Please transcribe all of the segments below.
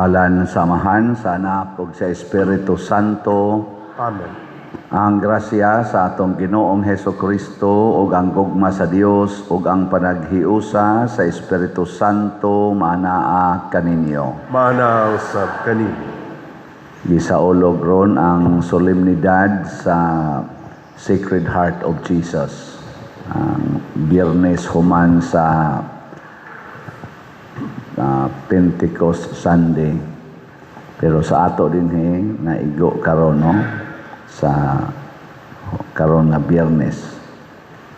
ngalan sa Amahan, sa Anak, ug sa Espiritu Santo. Amen. Ang grasya sa atong Ginoong Hesukristo ug ang gugma sa Dios ug ang panaghiusa sa Espiritu Santo manaa kaninyo. Mana usab kanimo. Gisaulog ron ang solemnidad sa Sacred Heart of Jesus. Ang Biyernes human sa Pentecost Sunday. Pero sa ato din naigo karon no sa karon nga Biyernes.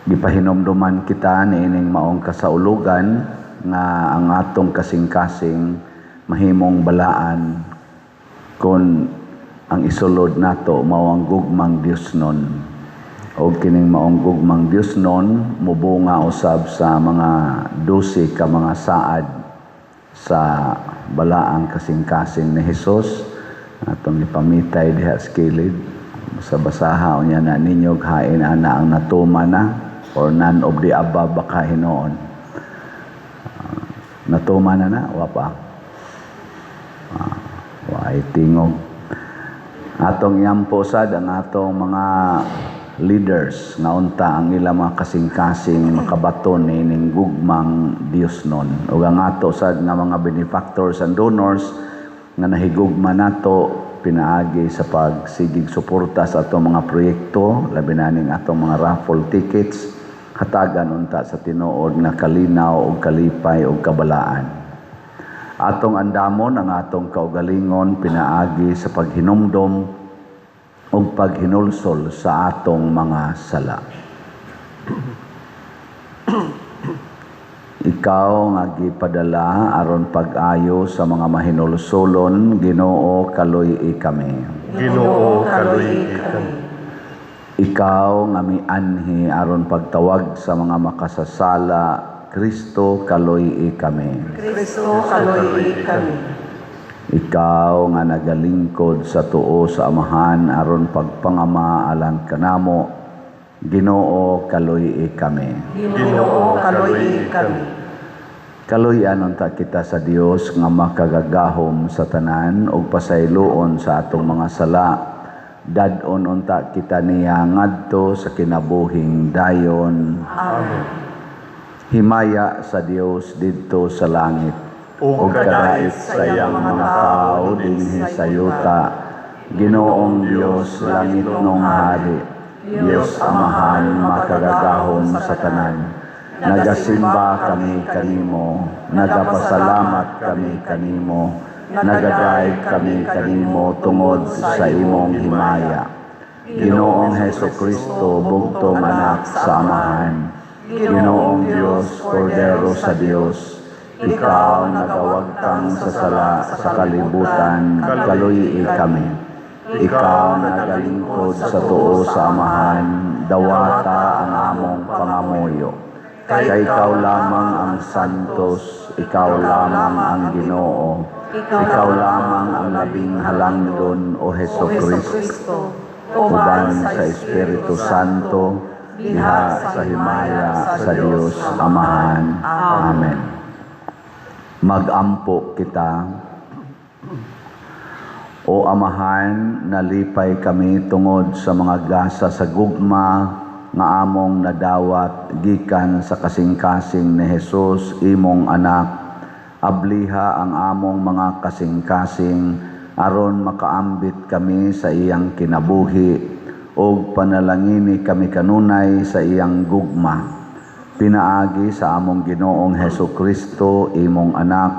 Gipahinomduman kita niining maong kasaulugan nga ang atong kasing-kasing mahimong balaan kung ang isulod nato mao ang gugmang Diosnon. O kining maong gugmang Diosnon mubunga usab sa mga 12 ka mga saad sa balaang kasing-kasing ni Hesus atong ipamitay diha sa kilid. Sa basaha unya na ninyo hain ana ang natuma na or none of the above baka hinoon. Natuma na wa pa. Wa tingog. Atong iyampo sad ang atong mga leaders nga unta ang ilang mga kasing-kasing makabaton ning gugmang Diosnon. Ug ang ato sad nga mga benefactors and donors nga nahigugma nato pinaagi sa pagsigig suporta sa atong mga proyekto, labi na ning atong mga raffle tickets, hatagan unta sa tinuod nga kalinaw ug kalipay ug kabalaan. Atong andamon ang atong kaugalingon pinaagi sa paghinumdom ug paghinulsol sa atong mga sala. Ikaw nga gipadala aron pag-ayo sa mga mahinulsolon, Ginoo kaluy-i kami. Ginoo kaluy-i kami. Ikaw nga mianhi aron pagtawag sa mga makasasala, Kristo kaluy-i kami. Kristo kaluy-i kami. Ikaw nga nagalingkod sa tuo sa Amahan aron pagpangama alang kanamo, Ginoo kaluy-i kami. Ginoo kaluy-i kami. Kaluy-an unta kita sa Dios nga makagagahom sa tanan ug pasayloon sa atong mga sala. Dad-on unta kita niya ngadto sa kinabuhing dayon. Amen. Himaya sa Dios didto sa langit. O kadait sa iyang mga tao dinhi sa yuta. Ginoong Dios langit nung hari. Dios Amahan makagagahom sa tanan. Nagasimba kami kanimo, nagapasalamat kami kanimo, nagadaig kami kanimo tungod sa imong himaya. Ginoong Hesukristo bugtong anak sa Amahan. Ginoong Dios, Kordero sa Dios, ikaw nagawagtang sa sala sa kalibutan, kaluy-i kami. Ikaw nagalingkod sa tuo sa Amahan, dawata ang among pangamuyo. Kay ikaw lamang ang santos, ikaw lamang ang Ginoo, ikaw lamang ang labing halangdon o Hesukristo, uban sa Espiritu Santo, diha sa himaya sa Dios Amahan. Amen. Mag-ampo kita. O Amahan, nalipay kami tungod sa mga gasa sa gugma nga among nadawat gikan sa kasing-kasing ni Hesus imong anak. Abliha ang among mga kasing-kasing aron makaambit kami sa iyang kinabuhi ug panalangini kami kanunay sa iyang gugma. Pinaagi sa among Ginoong Hesukristo imong anak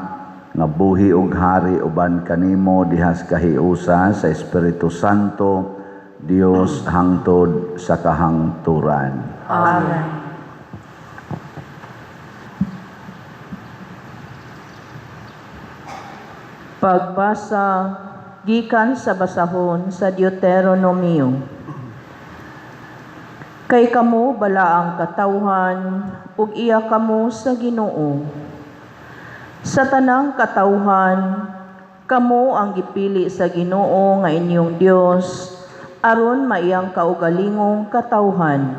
nga buhi ug hari uban kanimo dihas kahiusa sa Espiritu Santo, Dios hangtod sa kahangturan. Amen. Pagbasa gikan sa basahon sa Deuteronomio. Kay kamo bala ang katawhan ug iya kamo sa Ginoo. Sa tanang katawhan, kamo ang gipili sa Ginoo nga inyong Dios aron maiyang kaugalingong katawhan.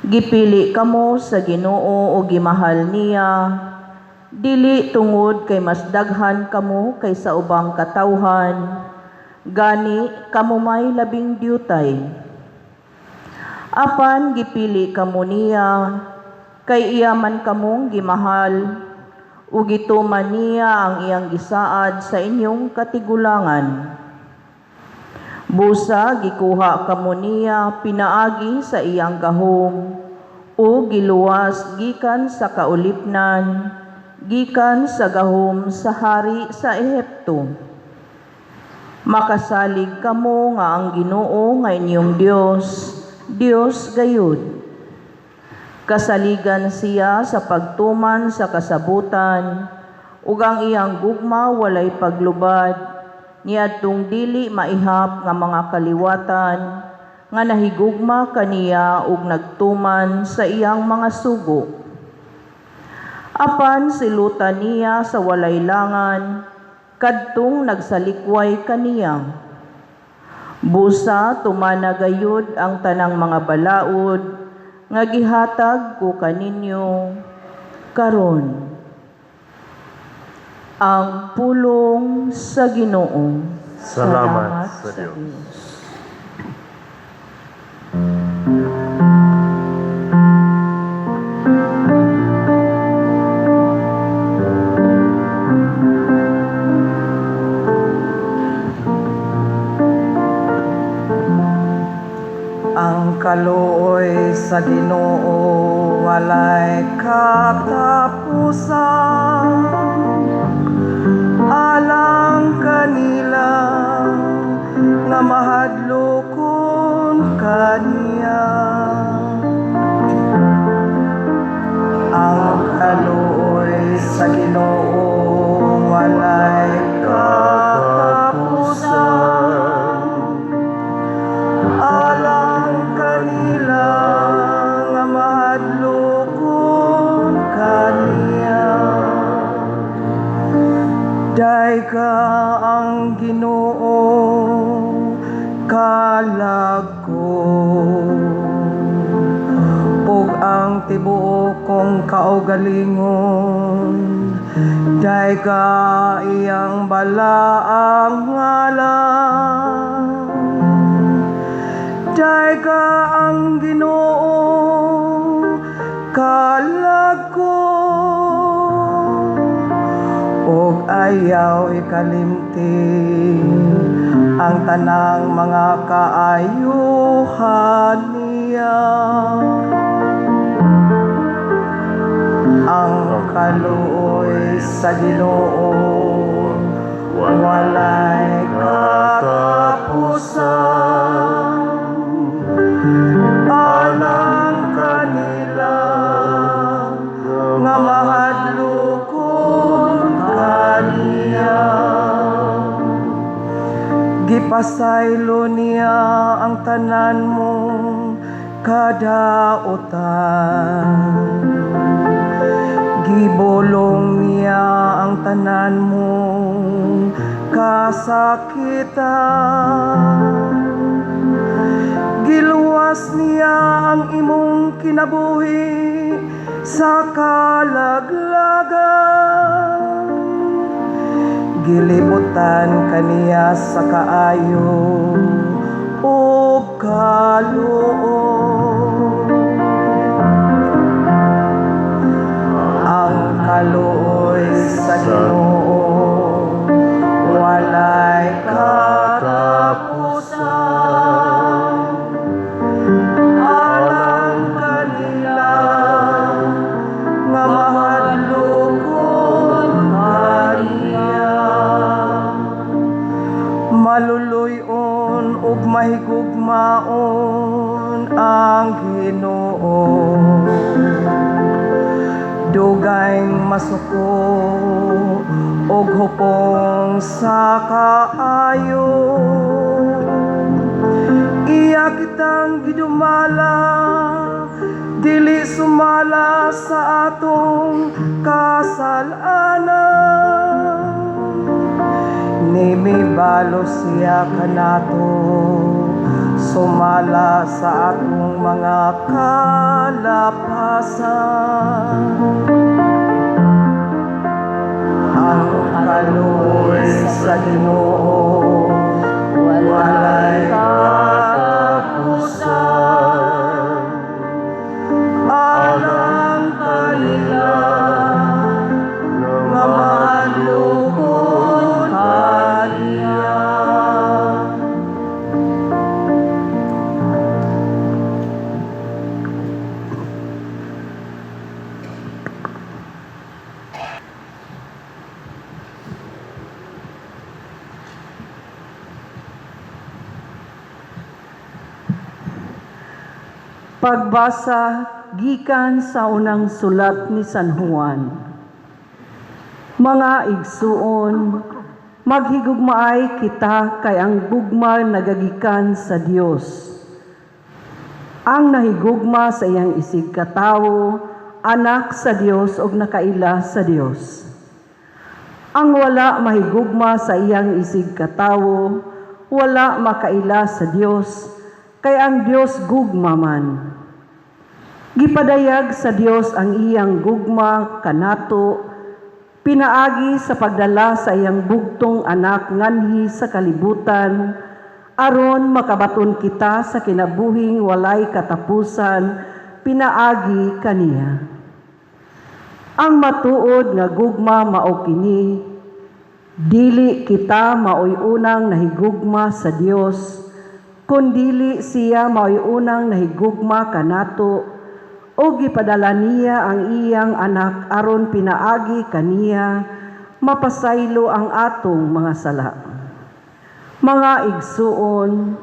Gipili kamo sa Ginoo o gimahal niya dili tungod kay mas daghan kamo kaysa ubang katawhan, gani kamo may labing diyutay. Apan gipili kamo niya, kay iya man kamong gimahal, ug gituman niya ang iyang gisaad sa inyong katigulangan. Busa gikuha kamo niya pinaagi sa iyang gahom, o giluwas gikan sa kaulipnan, gikan sa gahom sa hari sa Ehipto. Makasalig kamo nga ang Ginoo nga inyong Dios gayud. Kasaligan siya sa pagtuman sa kasabutan, ug ang iyang gugma walay paglubad, niadtong dili maihap nga mga kaliwatan, nga nahigugma kaniya ug nagtuman sa iyang mga sugo. Apan silutan niya sa walay langan, kadtong nagsalikway kaniya. Busa tumana gayud ang tanang mga balaod, nga gihatag ko kaninyo karon. Ang pulong sa Ginoo. Salamat sa Diyos. Ang kaluoy sa Ginoo walay katapusan, alang kanila nga mahadlokon kaniya. Ang kaluoy sa Ginoo walay katapusan, alang kanila nga mahadlokon kaniya. Dayka ang Ginoo kalag ko, ug ang tibuok kong kaugalingon, dayka iyang balaang ngalan. Dayka ang Ginoo kalag ko, ug ayaw ikalimti ang tanang mga kaayuhan niya. Ang kaluoy sa Ginoo walay katapusan, alang kanila nga mahadlokon kaniya. Gipasaylo niya ang tanan mong kadautan, gibolong niya ang tanan mong kasakitan. Giluwas niya ang imong kinabuhi sa kalaglagan. Gilibutan kaniya sa kaayo o kaluoy. Ang kaluoy sa Ginoo walay katapusan, alang kanila nga mahadlokon kaniya. Maluluyon ug mahigugmaon ang Ginoo, dugayng masuko og hupong sa kaayo. Iya kitang gidumala, dili sumala sa atong kasalanan. Nimibalo siya kanato, sumala sa atong mga kalapasan. ang kaluoy sa Ginoo walay katapusan. Alang kanila nga malukod kaniya. Pagbasa gikan sa unang sulat ni San Juan. Mga igsuon, maghigugmaay kita kay ang gugma nagagikan sa Dios. Ang nahigugma sa iyang isig katawo, anak sa Dios ug nakaila sa Dios. Ang wala mahigugma sa iyang isig katawo, wala makaila sa Dios, kay ang Dios gugma man. Gipadayag sa Dios ang iyang gugma kanato, pinaagi sa pagdala sa iyang bugtong anak nganhi sa kalibutan, aron makabaton kita sa kinabuhing walay katapusan, pinaagi kaniya. Ang matuod nga gugma mao kini, dili kita maoy unang nahigugma sa Dios, kundili siya maoy unang nahigugma kanato, o gipadala niya ang iyang anak aron pinaagi kaniya, mapasaylo ang atong mga sala. Mga igsuon,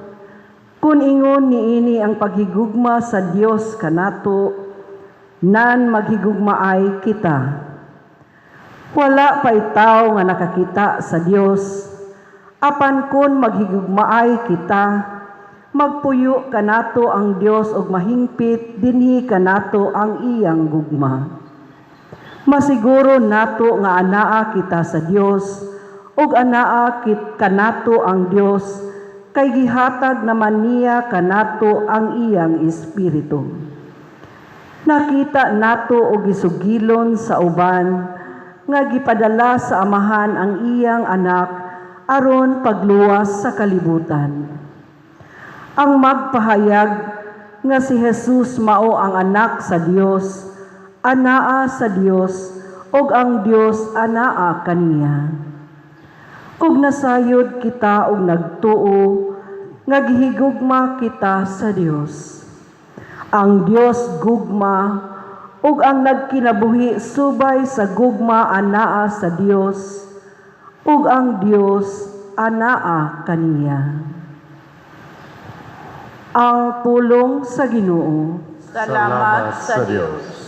kun ingon niini ang paghigugma sa Dios kanato, nan maghigugmaay kita. Wala pa'y tao nga nakakita sa Dios, apan kun maghigugmaay kita, magpuyo kanato ang Dios ug mahingpit dinhi kanato ang iyang gugma. Masiguro nato nga anaa kita sa Dios ug anaa kanato ang Dios kay gihatag naman niya kanato ang iyang espiritu. Nakita nato og gisugilon sa uban nga gipadala sa amahan ang iyang anak aron pagluwas sa kalibutan. Ang magpahayag nga si Jesus mao ang anak sa Dios, anaa sa Dios, ug ang Dios anaa kaniya. Ug nasayod kita og nagtuo nga gihigugma kita sa Dios. Ang Dios gugma ug ang nagkinabuhi subay sa gugma anaa sa Dios, ug ang Dios anaa kaniya. Ang pulong sa Ginoo. Salamat sa Dios.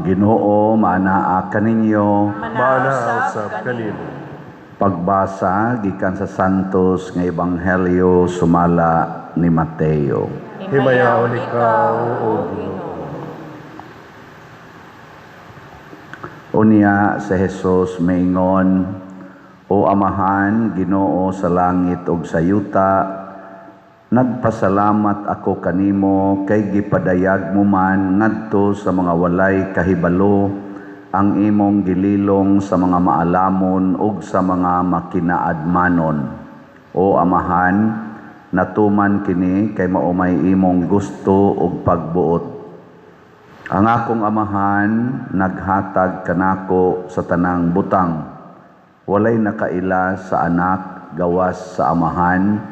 Ginoo, maanaa kaninyo. Manausap kanimo. Pagbasa gikan sa Santos nga Ebanghelyo sumala ni Mateo. Himayaon ikaw, O Ginoo. Unya sa Jesus maingon, O Amahan, Ginoo sa langit ug sa yuta, nagpasalamat ako kanimo kay gipadayag mo man ngadto sa mga walay kahibalo ang imong gililong sa mga maalamon ug sa mga makinaadmanon. O Amahan, natuman kini kay maumay imong gusto ug pagbuot. Ang akong Amahan naghatag kanako sa tanang butang. Walay nakaila sa anak gawas sa Amahan,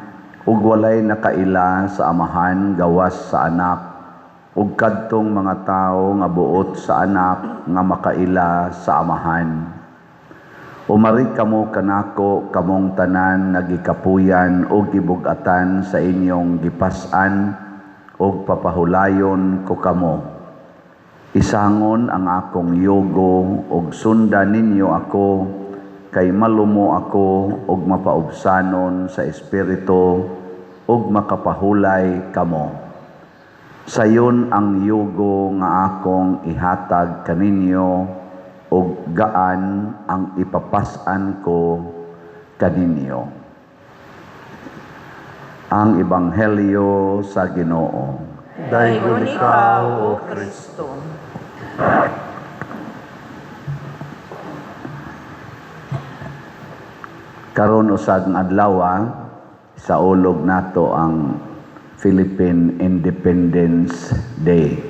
ug walay nakaila sa Amahan gawas sa anak, ug kadtong mga tawo nga buot sa anak nga makaila sa Amahan. Umari kamo kanako kamong tanan nagikapuyan o gibugatan sa inyong gipas-an o papahulayon ko kamo. Isangon ang akong yogo og sundan ninyo ako kay malumo ako og mapaubsanon sa espiritu og makapahulay kamo. Sayon ang yogo nga akong ihatag kaninyo ug gaan ang ipapas-an ko kaninyo. Ang Ebanghelyo sa Ginoo. Dayon ikaw, O Kristo. Karon usag nga adlaw sa ulog nato ang Philippine Independence Day.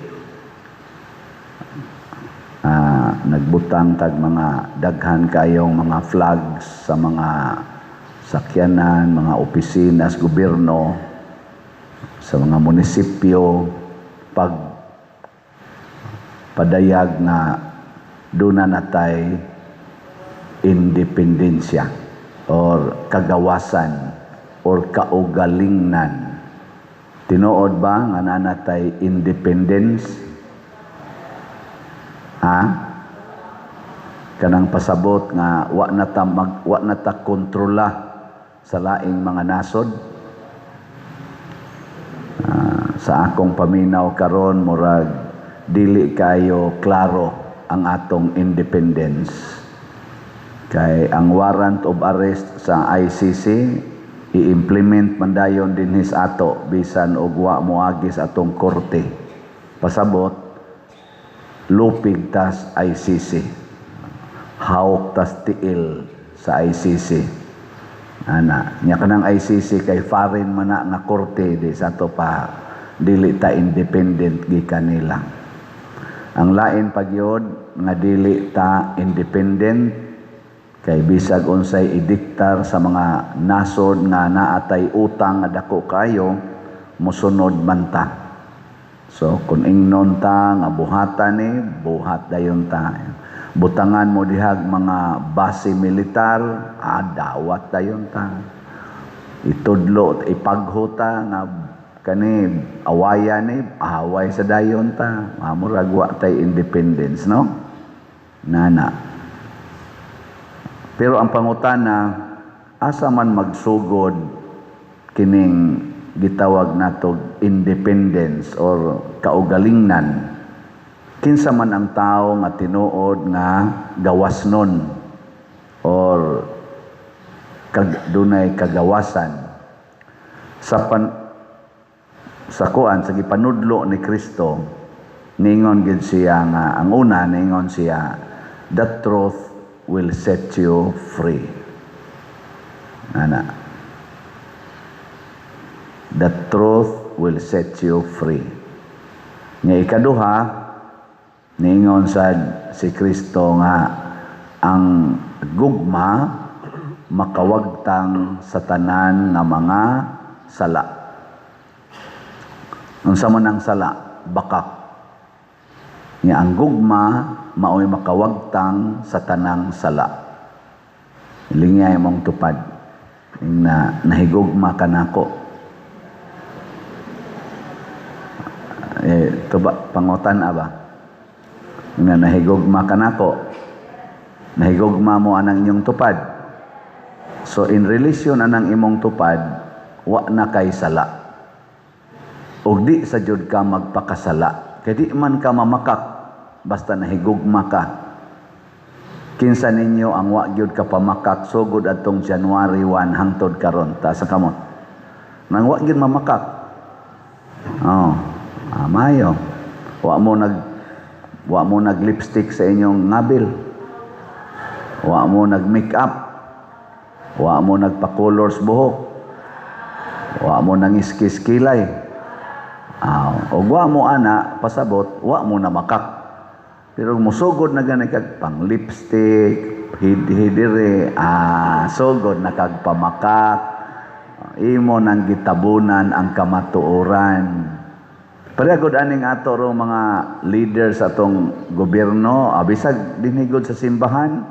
Nagbutang tag mga daghan kayong mga flags sa mga sakyanan, mga opisina sa gobyerno, sa mga munisipyo, padayag na duna natay independensya or kagawasan or kaugalingnan. Tinuod ba nga nanatay independence? Kanang pasabot nga wa na ta kontrola sa laing mga nasod. Sa akong paminaw karon murag dili kayo klaro ang atong independence. Kay ang warrant of arrest sa ICC i-implement man dayon dinhis ato bisan og wa moagi sa atong korte. Pasabot lupig tas ICC. Hawk tas tiil sa ICC. Nya kanang ICC kay foreign man na nga korte di sa to pa dili ta independent gikan nila. Ang lain pagyod nga dili ta independent kay bisag unsay idiktar sa mga nasod nga naatay utang nga dako kayo mosunod man ta. So kung ingnon ta nga buhatan ni buhat dayon ta. Butangan mo dihag mga base militar, dawat dayon ta. Itudlo, ipaghuta nga kani awayan ni, away sa dayon ta. Mamuragwa tay independence, no? Nana. Pero ang pangutana, asa man magsugod kining gitawag natog independence or kaugalingnan. Kinsa man ang tao nga tinuod nga gawasnon or dunay kagawasan sa kuan sa gipanudlo ni Kristo, ningon gid siya nga ang una ningon siya, the truth will set you free. The truth will set you free. Nga ikaduha, ningon sad si Kristo nga ang gugma makawagtang sa tanan nga mga sala. Unsa man ang sala? Bakak. Nga ang gugma mao'y makawagtang sa tanang sala. Lingay mong tupad. Na nahigugma ka nako. Pangutan ba? Nga nahigugma ka nako, nahigugma mo anang inyong tupad. So in relation anang imong tupad, wa na kay sala. O di sa jud ka magpakasala. Kaya di man ka mamakak, basta nahigugma ka. Kinsa ninyo ang wa gyud ka pamakak, sugod atong January 1 hangtod karon ta sa kamot. Nang wa gyud mamakak. Mayo. Wa mo nag-lipstick sa inyong ngabil. Wa mo nag-makeup. Wa mo nagpa-colors buhok. Wa mo nang-iskis kilay. O wa mo ana, pasabot, wa mo na makak. Pero musugod na gani kag pang-lipstick, hidire, sugod na kag pamakak. Imo nang gitabunan ang kamatuoran. Paragod aning ato ro mga leaders atong gobyerno, bisag dinhigod sa simbahan,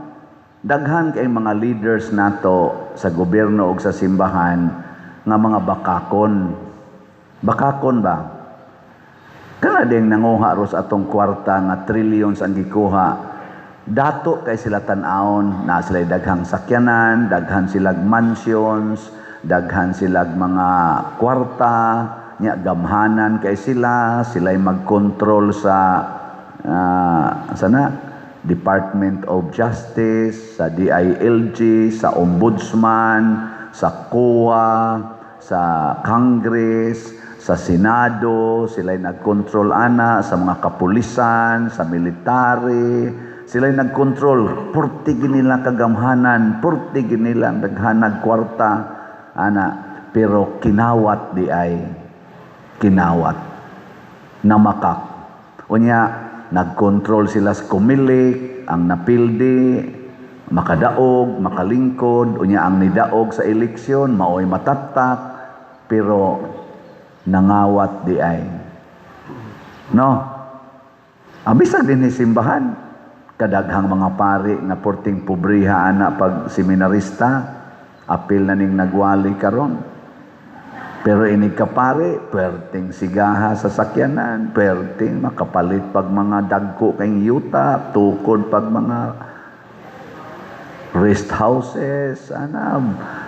daghan kay mga leaders nato sa gobyerno ug sa simbahan nga mga bakakon. Bakakon ba? Kana ding nanguha ros atong kwarta nga trillions ang gikuha. Dato kay sila tan-awon na sila daghang sakyanan, daghan silag mansions, daghan silag mga kwarta, nya gamhanan kay sila'y mag-control sa Department of Justice, sa DILG, sa Ombudsman, sa COA, sa Congress, sa Senado, sila'y nag-control sa mga kapulisan, sa military, sila'y nag-control, purtig nila kagamhanan, purtig nila naghanag kwarta, pero kinawat di ay, kinawat, namakak. Unya, nag-control sila sa kumilik, ang napildi, makadaog, makalingkod, unya ang nidaog sa eleksyon, maoy matatak, pero nangawat di ay. No? Abisag din ni simbahan, kadaghang mga pari na porting pobriha pag seminarista, apil na ning nagwali karon. Pero inig ka pare, perting sigaha sa sakyanan, perting makapalit pag mga dagko kayong yuta, tukod pag mga rest houses,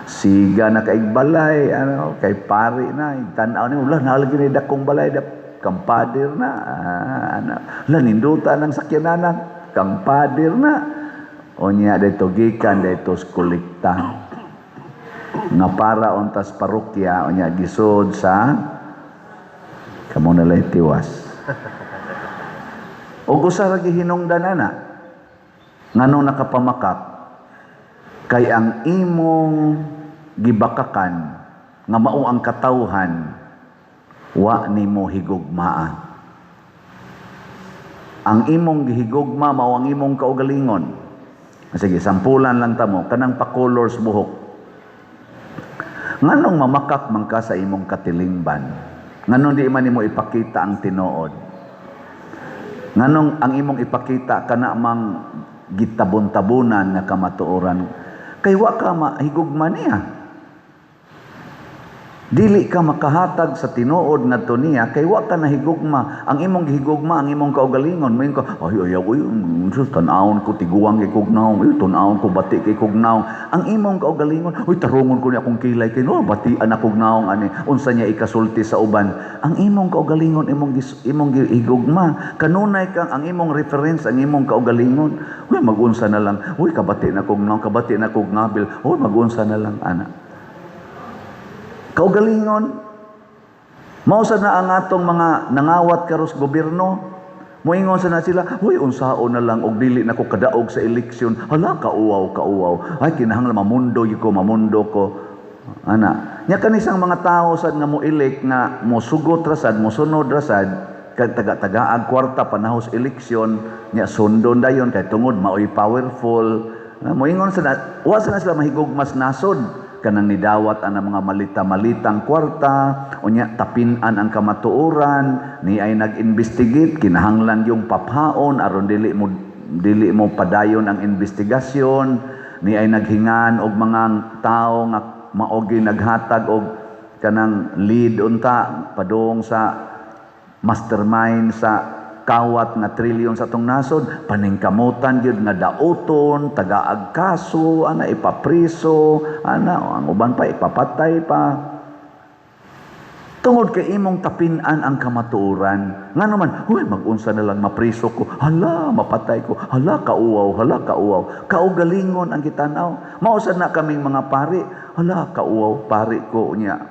siga na kay balay, kay pare na, tanaw ni ulan, nalagi ni dakong balay, kampadir na, ninduta ng sakyanan, kampadir na, o niya, dito gikan, dito skulikta. Nga para ontas parokya o niya gisod sa kamo na lay tiwas. O gusa ra gihinungdan ana nganong nakapamakak kay ang imong gibakakan nga mao ang katawhan wa nimo higugmaa. Ang imong gihigugma mao ang imong kaugalingon. Sige, sampulan lang tamo kanang pa-colors buhok. Nganong mamakak man ka sa imong katilingban? Nganong di man nimo ipakita ang tinuod? Nganong ang imong ipakita kana mang gitabon-tabunan nga kamatuoran? Kay wa ka mahigugma niya. Dili ka makahatag sa tinuod ngadto niya kay wa ka nahigugma. Ang imong gihigugma, ang imong kaugalingon, mayon ka, ay tan-awon ko tiguang kay kugnaw, tan-awon ko bati kay kugnaw. Ang imong kaugalingon, tarungon ko ni akong kilay kay no batian ako kugnaw ani unsa niya ikasulti sa uban. Ang imong kaugalingon imong gihigugma, kanunay kang ang imong reference, ang imong kaugalingon. Magunsa na lang. Kabati na kugnaw, kabati na kugnabil. Magunsa na lang ana. Kaugalingon, mausa na ang atong mga nangawat karos gobyerno, moingon sa na sila, unsao na lang, og dili na ko kadaog sa eleksyon, hala, kauwaw, ay, kinahanglan mamundo ko, ana. Nya kanisang mga tao sad nga mo-elect nga mosugot rasad, mosunod rasad, kag taga-tagaag kwarta panahos eleksyon, nya sundon dayon kay tungod maoy powerful. Moingon sa na, wa sa na sila mahigugmas nasod. Kanang nidawat ang mga malita-malitang kwarta, unya tapinan ang kamatuoran, ni ay nag-investigate, kinahanglan yung paphaon, aron dili mo padayon ang investigasyon, ni ay naghingan og mga tao nga maogi naghatag og kanang lead unta padung sa mastermind sa kawat nga trillion sa atong nasod, paningkamutan gyud nga daoton, tagaag kaso, ipapriso, ang uban pa ipapatay pa. Tungod kay imong tapinan ang kamatuoran. Nga naman, mag-unsa na lang mapriso ko, hala, mapatay ko, hala, kauwaw. Kaugalingon ang gitanaw. Mausad na kaming mga pari, hala, kauwaw, pari ko niya.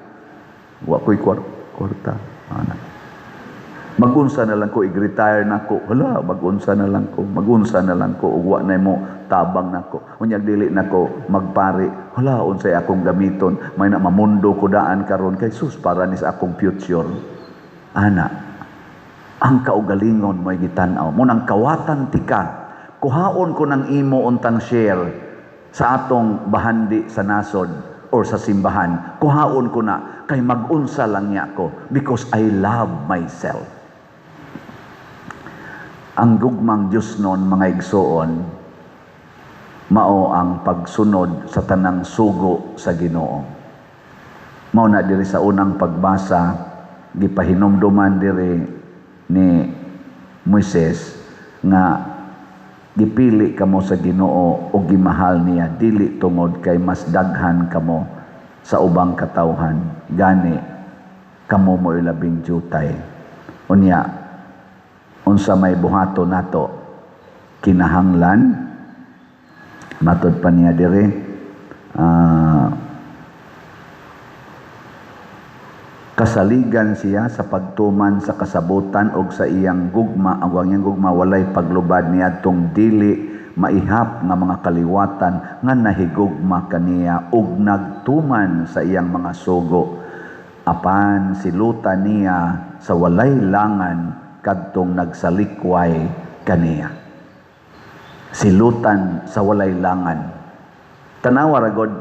Wa ko'y kwarta. Magunsa na lang ko, i-retire na ko. Hala, magunsa na lang ko. Ugwa na mo, tabang na ko. Unyag dili na ko, magpari. Hala, unsay akong gamiton. May na mamundo ko daan karon kay sus, para ni sa akong future. Ana, ang kaugalingon mo'y gitanaw. Munang kawatan tika, kuhaon ko ng imo untang share sa atong bahandi sa nasod or sa simbahan. Kuhaon ko na, kay magunsa lang niya ako because I love myself. Ang gugmang Diyos noon, mga igsoon, mao ang pagsunod sa tanang sugo sa Ginoo. Mao na diri sa unang pagbasa, gipahinumduman diri ni Moises nga gipili kamo sa Ginoo ug gimahal niya dili tungod kay mas daghan kamo sa ubang katawhan, gani kamo mo labing jutay. Unya, unsa may buhato nato kinahanglan, matod pa niya diri, kasaligan siya sa pagtuman sa kasabutan o sa iyang gugma, ang iyang gugma walay paglubad niya tong dili maihap nga mga kaliwatan nga nahigugma kaniya ug nagtuman sa iyang mga sugo, apan silutan niya sa walay langan kadtong nagsalikway kaniya. Silutan sa walay langan. Tanawa ragod,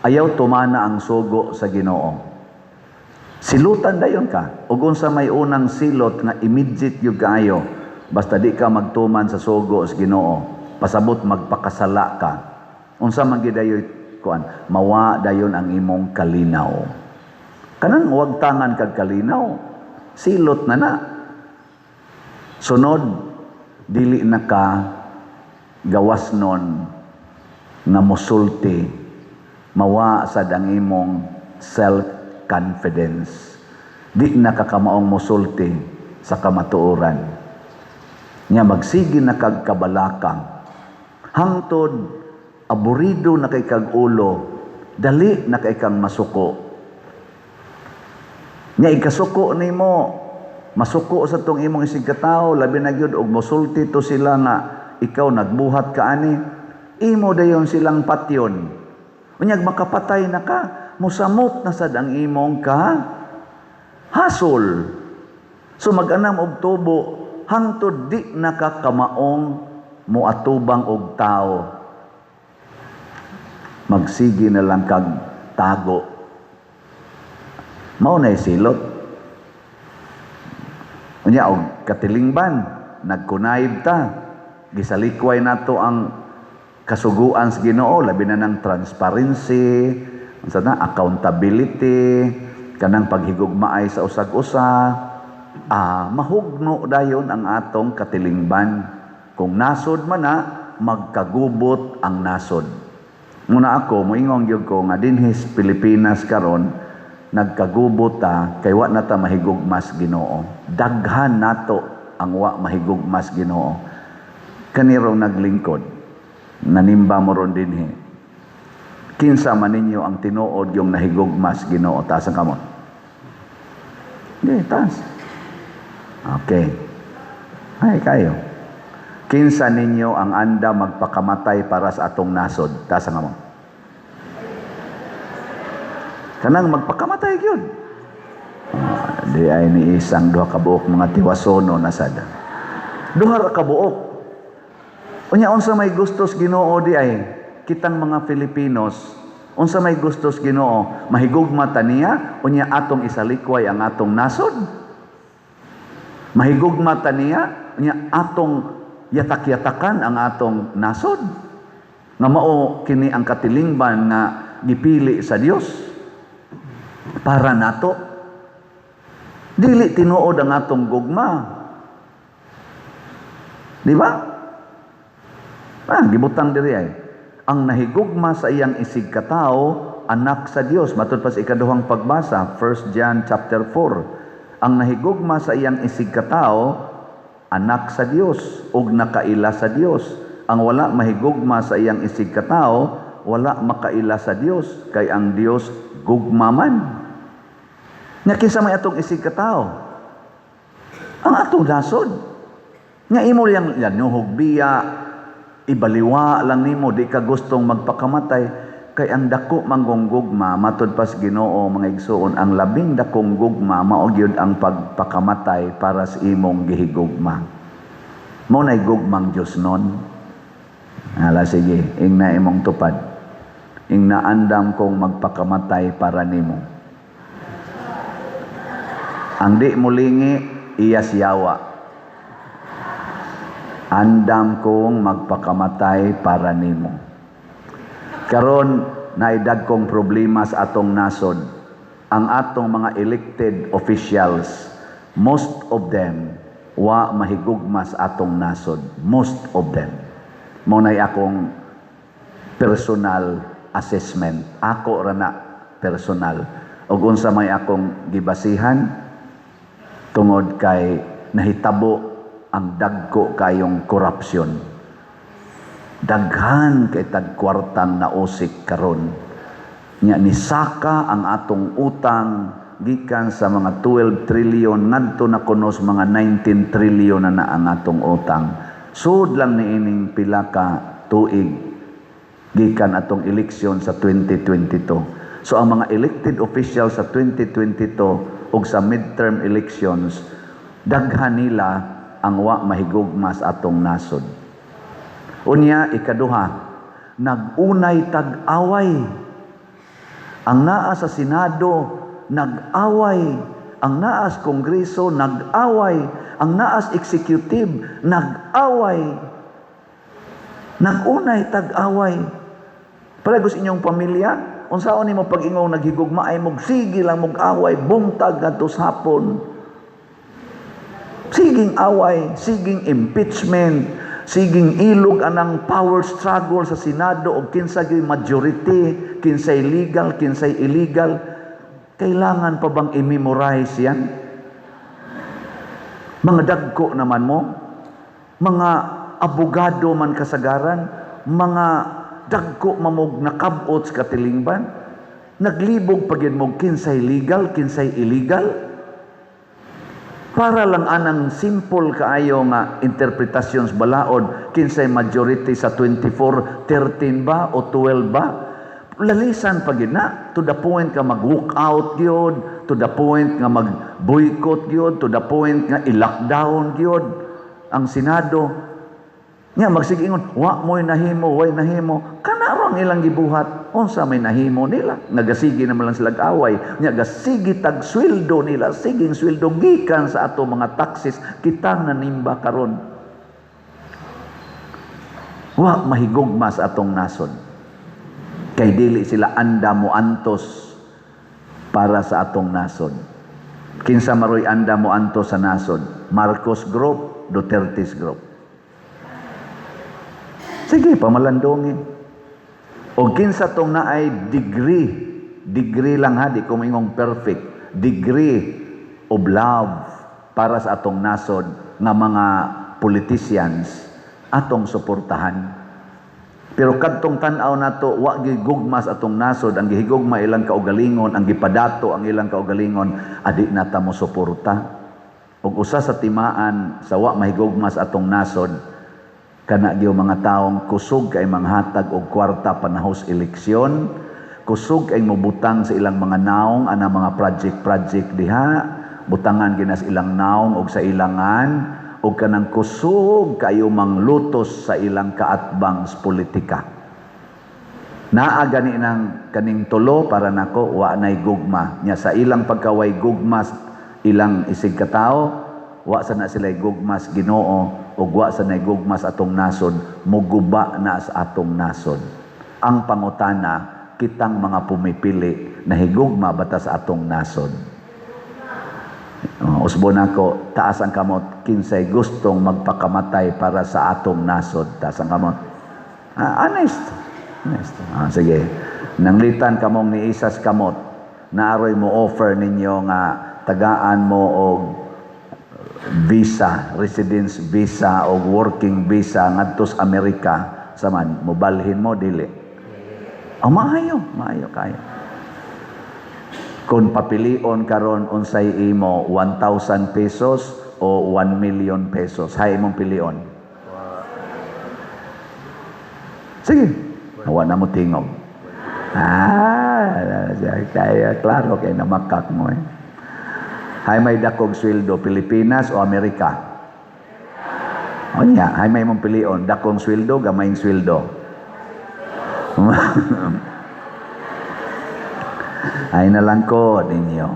ayaw tumana ang sugo sa Ginoo. Silutan dayon ka. Ug unsa may unang silot nga immediate yung kaayo, basta di ka magtuman sa sugo sa Ginoo, pasabot magpakasala ka. Unsa man gid dayoy kuan, mawa dayon ang imong kalinaw. Kanang huwag tangan kag kalinaw, silot na. Sunod, dili na ka gawas nun nga musulti, mawa sa dang imong self-confidence. Di na kakamaong musulti sa kamatuoran. Nga magsigi na kag kabalakang. Hangtod, aburido na kay kag ulo, dali na kay kang masuko. Nga ikasuko nimo, masuko sa tong imong isig katao, labi na gyud og musulti to sila nga ikaw nagbuhat ka ani, imo dayon silang patyon. Unyag makapatay na ka, musamot na sad ang imong ka hasol. So mag-anam og tubo, hangtod di nakakamaong muatubang og tao. Magsigi na lang kag tago. Mao nay silot. Unya og katilingban, nagkunayb ta. Gisalikway nato ang kasuguan sa Ginoo, labi na ng transparency, unsa na accountability, kanang paghigugmaay sa usag-usa. Mahugno dayon ang atong katilingban. Kung nasod man na, magkagubot ang nasod. Muna ako, moingon gyud ko nga dinhis Pilipinas karon, nagkagubot ta kay wa na ta mahigugmas Ginoo. Daghan nato ang wa mahigugmas Ginoo. Kaniro naglingkod, nanimba mo ron dinhi. Kinsa man ninyo ang tinuod yung nahigugmas Ginoo, taas ang kamot. Hindi, taas. Okay. Ay, kayo. Kinsa ninyo ang anda magpakamatay para sa atong nasod, taas ang kamot. Kanang magpakamatay gyud. Di ay ni isang duha ka buok mga tiwasono na sada. Duha ka buok. Unya unsa may gustos Ginoo di ay kitang mga Filipinos, unsa may gustos Ginoo, mahigugma ta niya unya atong isalikway ang atong nasod. Mahigugma ta niya unya atong yatak-yatakan ang atong nasod. Nga mao kini ang katilingban nga gipili sa Dios para nato. Dili tinuod ang atong gugma. Di ba? Gibutang diri ay. Ang nahigugma sa iyang isig katao, anak sa Dios. Matod pa sa ikaduhang pagbasa, 1 John chapter 4. Ang nahigugma sa iyang isig katao, anak sa Dios, ug nakaila sa Dios. Ang wala mahigugma sa iyang isig katao, wala makaila sa Dios, kay ang Dios gugma man. Nga kinsa may atong isig katao? Ang atong nasod. Nga imo yang nuhog biya, ibaliwa lang nimo, di ka gustong magpakamatay, kay ang dako manggong gugma, matod pas Ginoo mga igsoon, ang labing dakong gugma, mao gyud ang pagpakamatay para sa imong gihigugma. Mao nay gugmang Dios nun. Hala, sige, ingna imong tupad. Ingna andam kong magpakamatay para nimo. Ang di mulingi, iya siyawa. Andam kong magpakamatay para nimo. Karon naidag kong problema sa atong nasod. Ang atong mga elected officials, most of them wa mahigugma sa atong nasod. Most of them. Muna'y akong personal assessment. Ako ra na personal. Ug unsa may akong gibasihan tungod kay nahitabo ang dagko kayong korupsyon. Daghan kay tagkwartang nausik karon. Nya nisaka ang atong utang gikan sa mga 12 trillion ngadto na kunos mga 19 trillion na ang atong utang. Sud lang niining pila ka tuig gikan atong eleksyon sa 2022. So ang mga elected officials sa 2022 ug sa midterm elections, daghan nila ang wa mahigugma sa atong nasod. Unya, ikaduha, nagunay tag-away. Ang naa sa Senado, nag-away. Ang naa sa Kongreso, nag-away. Ang naa sa Executive, nag-away. Nagunay tag-away. Para gusto inyong pamilya, unsaon nimo pag-ingaw naghigugma ay sige lang mag-away, buntag ngadto sa hapon. Siging away, siging impeachment, siging ilog anang power struggle sa Senado o kinsay majority, kinsay legal, kinsay illegal. Kailangan pa bang i-memorize yan? Mga dagko naman mo, mga abogado man kasagaran, mga dagko mamog nakabot sa katilingban, naglibog pagyan mo kinsay legal, kinsay illegal. Para lang anang simple kaayo nga interpretasyons balaod kinsay majority sa 24, 13 ba o 12 ba? Lalisan pag na to the point nga mag-walk out gyud, to the point nga mag-boycott gyud, to the point nga i-lockdown gyud ang Senado. Nya magsigingon, wa mo'y nahimo, way nahimo. Kanaro ang ilang gibuhat, unsa may nahimo nila. Nagasigi naman lang sila away. Nya gasigi tag sweldo nila, siging sweldo gikan sa ato mga taxes kitang nanimba karon. Wa mahigugma sa atong nasod. Kay dili sila anda mo antos para sa atong nasod. Kinsa maroy anda mo antos sa nasod? Marcos Group, Duterte's Group. Sige, pamalandongin. O kinsa tong naay degree lang ha, di ko mingong perfect, degree of love para sa atong nasod nga mga politicians atong suportahan. Pero kadtong tan-aw nato wa gigugma sa atong nasod, ang gihigugma ilang kaugalingon, ang gipadato ang ilang kaugalingon, adi nata mo suporta. Ug usa sa timaan sa wa mahigugma sa atong nasod, kana gyud mga taong kusog kay manghatag og kwarta panahos eleksyon, kusog kay mobutang sa ilang mga naong ana mga project diha, butangan ginas ilang naong og sa ilangan, og kanang kusog kayo manglutos sa ilang kaatbang sa politika. Naa gani nang kaning tulo para nako wa nay gugma nya sa ilang pagkaway gugmas ilang isig katao, wa sa na sila gugmas Ginoo ug wa sa nay gugmas atong nasod, muguba na sa atong nasod. Ang pangutana, kitang mga pumipili na higugma bata sa atong nasod. Usbon ako, taas ang kamot, kinsay gustong magpakamatay para sa atong nasod. Taas ang kamot. Honest. Sige. Nanglitan kamong ni Isas kamot, naaroy mo offer ninyo nga tagaan mo og visa, residence visa o working visa ngadto sa Amerika, saman mobalhin mo dili. Maayo kayo. Kung papilion karon unsay imo 1,000 pesos o 1 million pesos, hay imong pilion. Sige, nawa na mo tingog. Kaya klaro kay namakak mo eh. Hay may dakog sweldo, Pilipinas o Amerika? O niya, hay may mong pilion, dakong sweldo, gamayng sweldo. Ay na lang ko ninyo.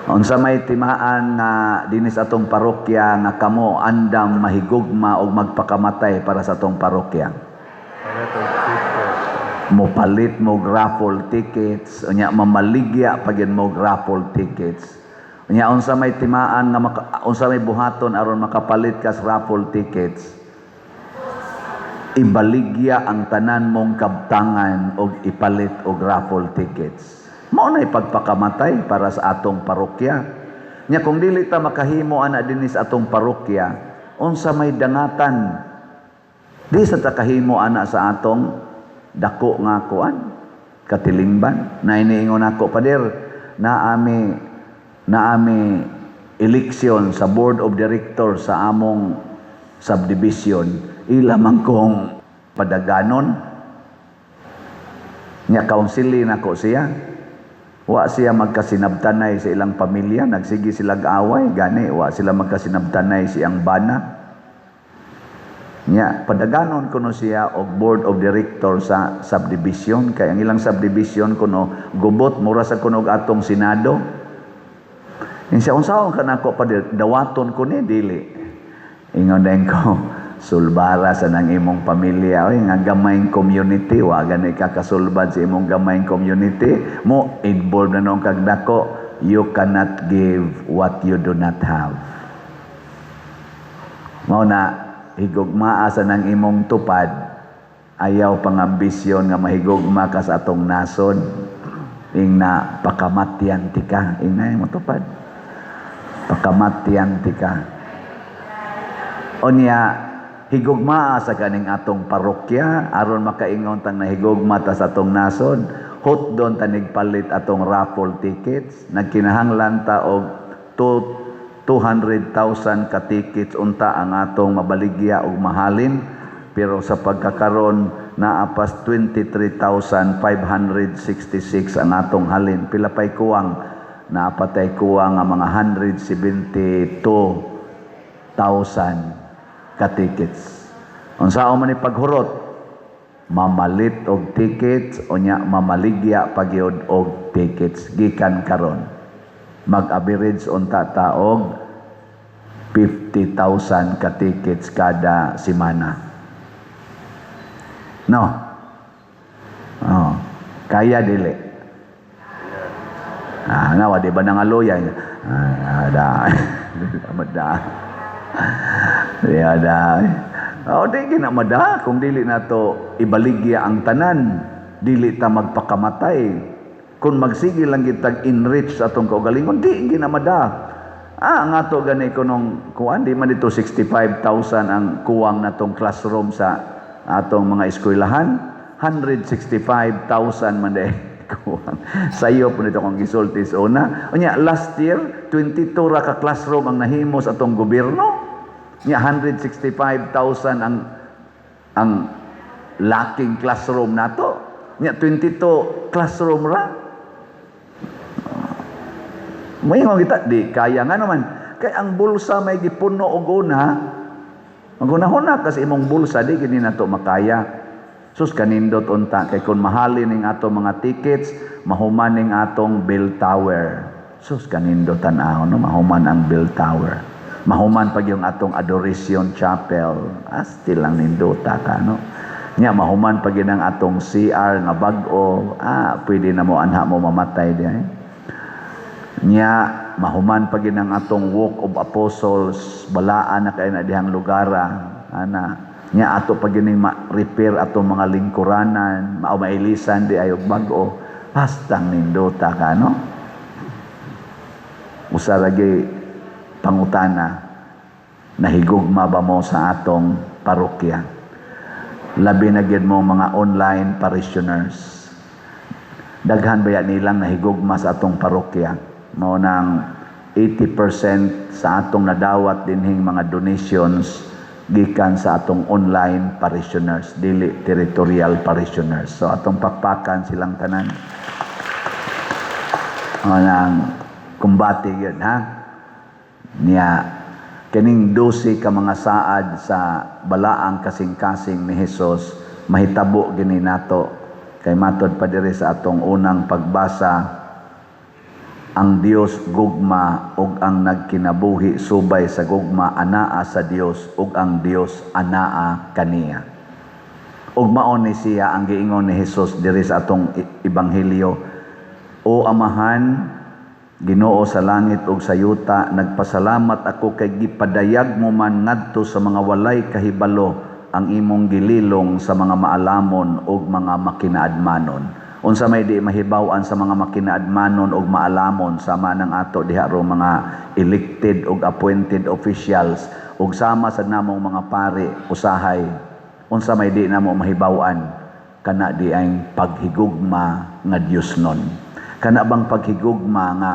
Unsa may timaan nga dinis atong parokya nga kamo andam mahigugma og magpakamatay para sa atong parokya. Mopalit mo raffle tickets, unya mamaligya pagin mo raffle tickets. Unya unsa may timaan nga unsa may buhaton aron makapalit ka sa raffle tickets. Ibaligya ang tanan mong kabtangan og ipalit og raffle tickets. Mao na ipagpakamatay para sa atong parokya. Nya kung dili ta makahimo ana dinis atong parokya, unsa may dangatan di sa takahimo ana sa atong dako nga kuan katilingban. Na iniingon ako pader na ami eleksyon sa board of directors sa among subdivision, ilamang kong padaganon nya councilin ako siya. Wa siya magkasinabtanay sa ilang pamilya, nagsigi sila away, gani, wa sila magkasinabtanay siyang bana. Nya, padaganon kuno siya og board of directors sa subdivision, kay ang ilang subdivision kuno gubot, mura sa kuno atong Senado. Siya, unsaon ka na ako, dawaton ko ni, dili. Ingon din ko, sulbara sa nang imong pamilya, oy nga gamayng community, wa gani ka kasulbad sa imong gamayng community, mo involved na nung kagdako, you cannot give what you do not have. Mao na higugmaa sa nang imong tupad, ayaw pangambisyon nga mahigugma ka sa atong nasod, ing na pakamatyan ti ka, ing na imong tupad. Pakamatyan ti ka. Onya higugma sa kaning atong parokya aron makaingon tang nahigugma ta sa atong nasod, hot doon ta nigpalit atong raffle tickets, nagkinahanglan ta og 200,000 ka tickets unta ang atong mabaligya og mahalin, pero sa pagkakaron naapas 23,566 ang atong halin. Pila pay kuwang naapatay kuwang nga mga 172,000 ka tickets. Unsa man ni paghurot, mamalit og tickets unya mamaligya pagyud og tickets gikan karon. Mag-average unta ta og 50,000 ka tickets kada semana. No. Oh, kaya dili. Nawa di ba nangaloya? Da. Ada. Di ginamada kung dili nato ibaligya ang tanan, dili ta magpakamatay. Kung magsige lang kita enrich atong kaugalingon, di ginamada. Ang ato gani kunong kuan di man dito 65,000 ang kuwang natong classroom sa atong mga eskwelahan, 165,000 man day kuwang. Sayo po nito kung gisultis una. Unya last year 22 ra ka classroom ang nahimo sa atong gobyerno. Nya 165,000 ang lacking classroom nato. Nya 22 classroom ra. Moingon kita di kaya nga naman. Kay ang bulsa may gipuno og una. Magunahon kasi imong bulsa di gini nato makaya. Sus kanindot unta kay kun mahalin ning ato mga tickets, mahuman ning atong bell tower. Sus kanindot tan-aw no, mahuman ang bell tower. Mahuman pag yung atong adoration chapel, still lang nindota ka, no? Nya, mahuman pag yun ang atong CR nga bag-o, pwede na mo, anha mo mamatay di ay. Nya, mahuman pag yun ang atong walk of apostles, balaan na kayo na dihang lugara, nya, ato pag yun ma-repair atong mga lingkuranan, mailisan di ay bag-o, pastang nindota ka, no? Usa lagi, pangutana, nahigugma ba mo sa atong parokya? Labi na gyud mo mga online parishioners. Daghan ba yan nilang nahigugma sa atong parokya? Mao nang 80% sa atong nadawat dinhing mga donations gikan sa atong online parishioners, dili territorial parishioners. So atong pakpakan silang tanan. Mao nang kumbati yun, ha? Niya kining 12 ka mga saad sa balaang kasing-kasing ni Hesus mahitabo gini nato kay matod pa diri sa atong unang pagbasa ang Dios gugma ug ang nagkinabuhi subay sa gugma anaa sa Dios ug ang Dios anaa kaniya. Ug mao ni siya ang giingon ni Hesus diri sa atong ebanghelyo. O Amahan, Ginoo sa langit ug sa yuta, nagpasalamat ako kay gipadayag mo man ngadto sa mga walay kahibalo ang imong gililong sa mga maalamon ug mga makinaadmanon. Unsa may di mahibaw-an sa mga makinaadmanon ug maalamon sama ng ato diha ro mga elected ug appointed officials ug sama sa namong mga pari usahay. Unsa may di namo mahibaw-an kana di ang paghigugma nga Diosnon. Kana bang paghigugma nga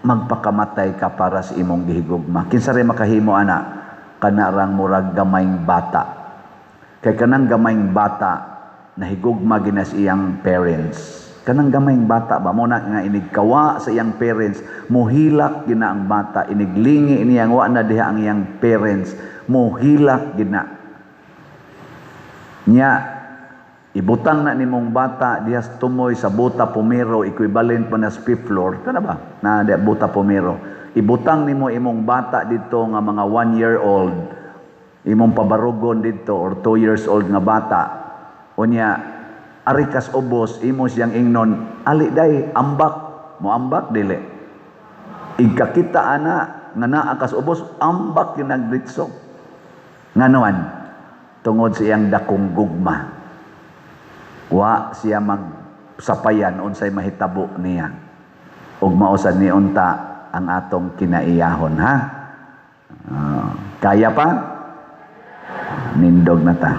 magpakamatay ka para sa imong gihigugma. Kinsa rin makahimo ana kana rang murag gamayng bata. Kay kanang gamayng bata nahigugma ginas iyang parents. Kanang gamayng bata ba mo na nga inigkawa sa iyang parents, mohilak gina ang bata, iniglingi niyang wa na diha ang iyang parents, mohilak gina. Nya ibutang na nimong bata dihas tumoy sa buta pomero, equivalent pa na sa fifth floor, kana ba? Na buta pomero. Ibutang nimo imong bata dito nga mga 1-year-old, imong pabarugon dito or 2 years old nga bata. Unya, arikas ubos, imo siyang ingnon, ali day, ambak, mo ambak dili. Igkakita ana, nga naakas ubos, ambak yung nagritso. Nganuan, tungod siyang dakong gugma. Wa siya magsapayan, unsay mahitabo niya. Ug mausad ni unta ang atong kinaiyahon, ha? Kaya pa? Nindog na ta.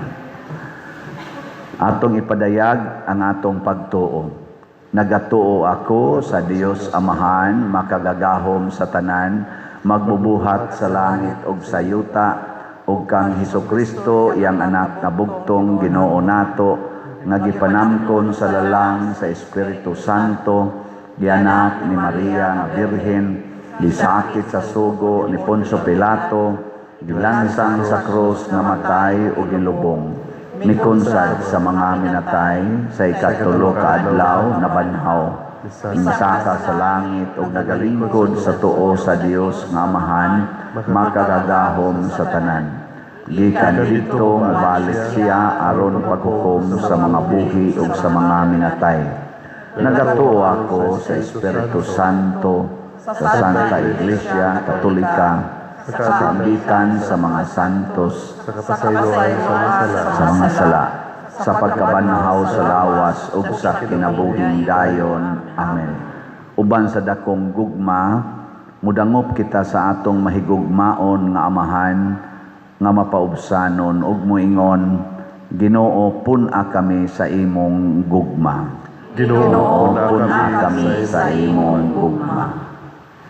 Atong ipadayag ang atong pagtuo. Nagatuo ako sa Dios Amahan, makagagahom sa tanan, magbubuhat sa langit ug sa yuta, ug kang Hesukristo iyang anak na bugtong Ginoo nato, nga gipanamkon sa lalang sa Espiritu Santo, gianak ni Maria nga Birhen, gisakit sa sugo ni Poncio Pilato, gilansang sa krus nga matay ug gilubong. Mikunsad sa mga minatay sa ikatulo ka adlaw na banhaw, insaka sa langit ug nagalingkod sa tuo sa Dios nga Amahan, makagagahom sa tanan. Gikan dito mabalik siya aron paghukom sa mga buhi ug sa mga minatay. Nagatuo ako sa Espiritu Santo, sa Santa Iglesia Katolika, sa kaambitan sa mga santos, sa kapasayloan sa mga sala, sa mga sala, sa pagkabanhaw sa lawas ug sa kinabuhing dayon. Amen. Uban sa dakong gugma, mudangop kita sa atong mahigugmaon nga Amahan, nga mapaubsanon ug moingon, Ginoo pun-a kami sa imong gugma. Ginoo pun-a kami sa imong gugma.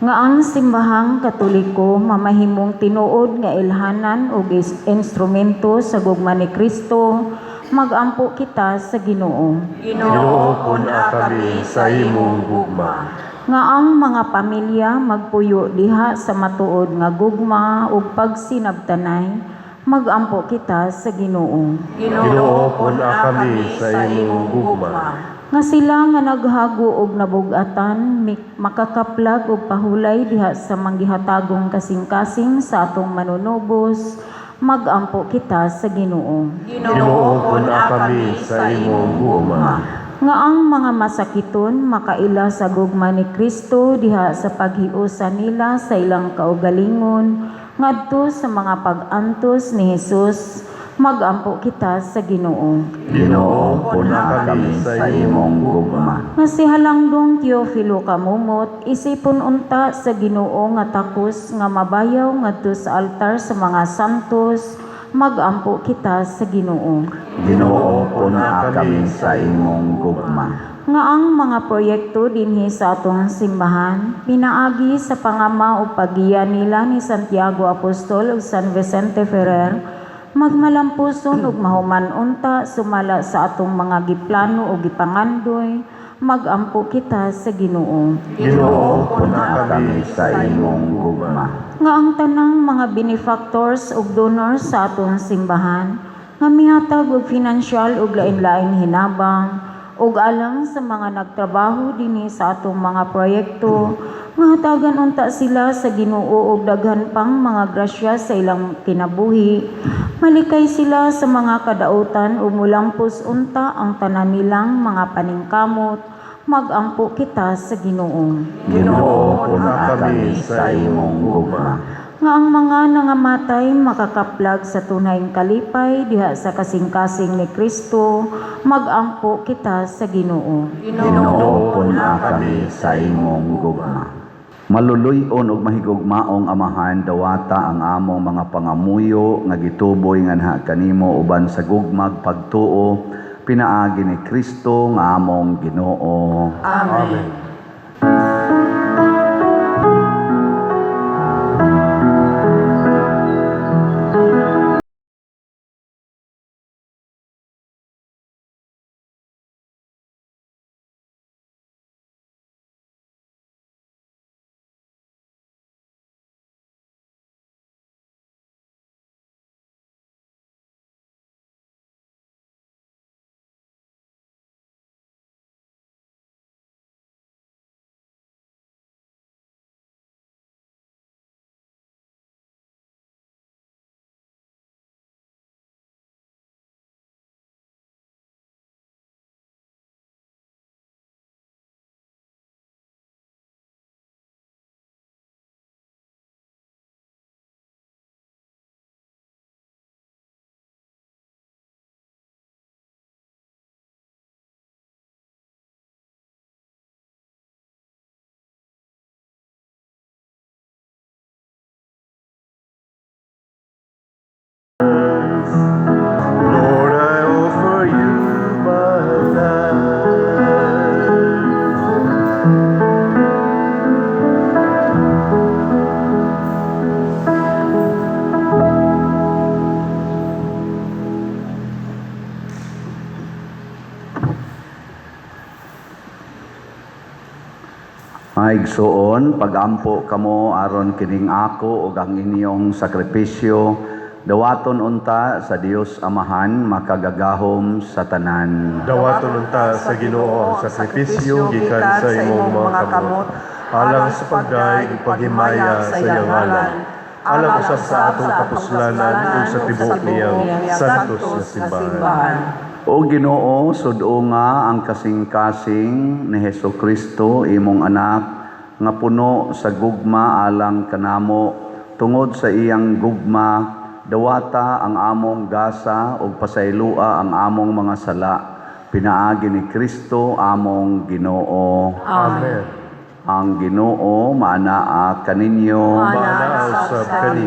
Nga ang simbahang Katoliko mamahimong tinuod nga ilhanan ug instrumento sa gugma ni Kristo, magampo kita sa Ginoo. Ginoo pun-a kami sa imong gugma. Nga ang mga pamilya magpuyo diha sa matuod nga gugma ug pagsinabtanay, magampo kita sa Ginoo. Ginoo pun-a kami sa imong gugma. Nga sila nga naghago og nabugatan, makakaplag og pahulay diha sa manggihatagong kasing-kasing sa atong manunubos, magampo kita sa Ginoo. Ginoo pun-a kami sa imong gugma. Nga ang mga masakiton makaila sa gugma ni Kristo diha sa paghiusa nila sa ilang kaugalingon ngadto sa mga pag-antos ni Hesus, magampo kita sa Ginoo. Ginoo pun-a kami sa imong gugma. Nga si Halangdong Teofilo kamumot, isipon unta sa Ginoo nga takos nga mabayaw ngadto sa altar sa mga santos, magampo kita sa Ginoo. Ginoo pun-a kami sa imong gugma. Nga ang mga proyekto dinhi sa atong simbahan, pinaagi sa pangama o paggiya nila ni Santiago Apostol ug San Vicente Ferrer, magmalampuson ug mahuman unta sumala sa atong mga giplano o gipangandoy, magampo kita sa Ginoo. Ginoo Pun-a kami sa imong gugma. Nga ang tanang mga benefactors ug donors sa atong simbahan, nga mihatag og financial ug lain-laing hinabang, ug alang sa mga nagtrabaho dinhi sa atong mga proyekto nga hatagan unta sila sa Ginoo og daghan pang mga grasya sa ilang kinabuhi. Malikay sila sa mga kadautan ug mulampos unta ang tanan nilang mga paningkamot. Magampo kita sa Ginoo. Ginoo, una kami sa imong gugma. Nga ang mga nangamatay makakaplag sa tunayng kalipay diha sa kasing-kasing ni Kristo, magampo kita sa Ginoo. Ginoo, una kami sa imong gugma. Maluluyon ug mahigugmaong Amahan, dawata ang among mga pangamuyo nga gituboy nganha kanimo uban sa gugmag pagtuo pinaagi ni Kristo nga among Ginoo. Amen. Lord, I offer you my life. Maigsuon, pagampo kamo aron kining ako ug ang inyong sakripisyo, dawaton unta sa Dios Amahan makagagahom sa tanan. Dawaton unta sa Ginoo ang sakripisyo gikan sa imong mga kamot, alang sa pagday ug paghimaya sa iyang ngalan, alang usab sa atong kapuslanan ug sa tibuok niyang santos nga simbahan. O Ginoo, sudo nga ang kasing-kasing ni Hesukristo imong anak nga puno sa gugma alang kanamo tungod sa iyang gugma dawata ang among gasa ug pasaylua ang among mga sala pinaagi ni Kristo among Ginoo. Amen. Ang Ginoo maanaa kaninyo, Maanaa usab kani.